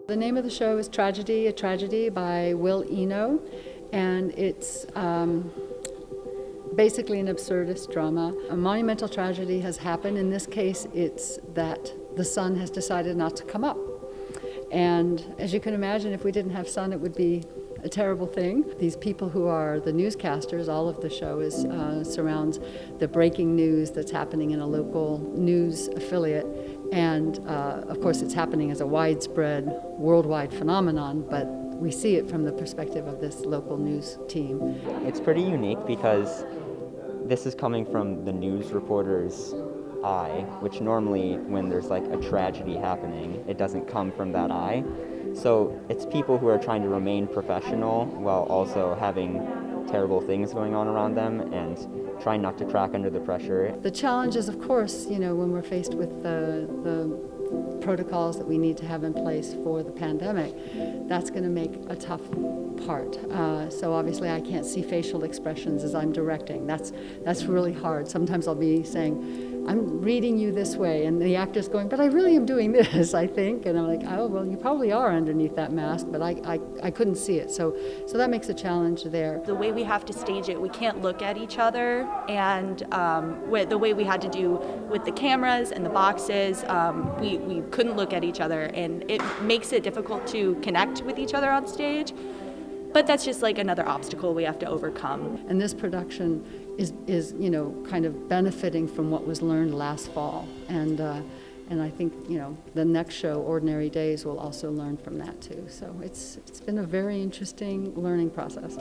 The name of the show is Tragedy, a Tragedy by Will Eno, and it's basically an absurdist drama. A monumental tragedy has happened. In this case, it's that the sun has decided not to come up. And as you can imagine, if we didn't have sun, it would be a terrible thing. These people who are the newscasters, all of the show surrounds the breaking news that's happening in a local news affiliate. And of course, it's happening as a widespread worldwide phenomenon, but we see it from the perspective of this local news team. It's pretty unique because this is coming from the news reporter's eye, which normally when there's like a tragedy happening, it doesn't come from that eye. So it's people who are trying to remain professional while also having terrible things going on around them and trying not to crack under the pressure. The challenge is, of course, when we're faced with the protocols that we need to have in place for the pandemic, that's going to make a tough part. So obviously I can't see facial expressions as I'm directing. That's really hard. Sometimes I'll be saying, I'm reading you this way, and the actor's going, but I really am doing this, I think. And I'm like, oh, well, you probably are underneath that mask, but I couldn't see it. So that makes a challenge there. The way we have to stage it, we can't look at each other, and the way we had to do with the cameras and the boxes, we couldn't look at each other, and it makes it difficult to connect with each other on stage. But that's just like another obstacle we have to overcome. And this production is kind of benefiting from what was learned last fall. And I think, the next show, Ordinary Days, will also learn from that too. So it's been a very interesting learning process.